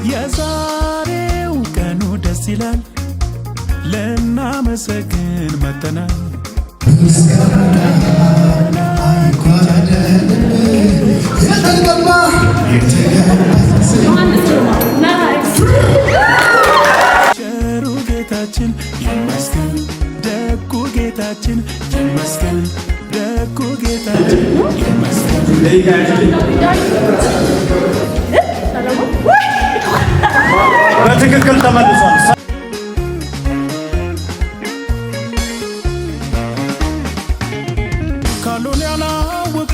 የዛሬው ቀኑ ደስ ይላል ልናመሰግን መጥተናል ቸሩ ጌታችን ይመስገን ደጉ ጌታችን ይመስገን ደጉ ጌታችን ይመስገን በትክክል ተመልሷል ካሉን ያላወቁ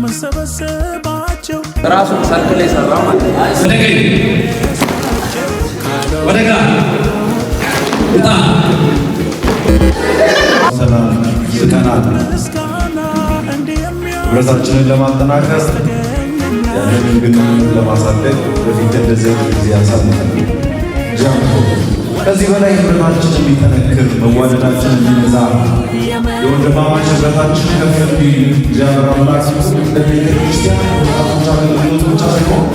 መሰበሰባቸው ራሱ ሰርክል ላይ ሰራ ማለት ወደ ግራ እጣ ሰላም ዝቀናል ህብረታችንን ለማጠናከር ያለንን ግንኙነት ለማሳደግ በፊት እንደዚህ ጊዜ ያሳልፋል። ከዚህ በላይ ህብረታችን የሚጠነክር መዋደዳችን የሚበዛ የወንድማማች ህብረታችን ከፍ እንዲል እግዚአብሔር አምላክ እንደቤተ ክርስቲያን ወጣቶች አገልግሎት ብቻ ሳይሆን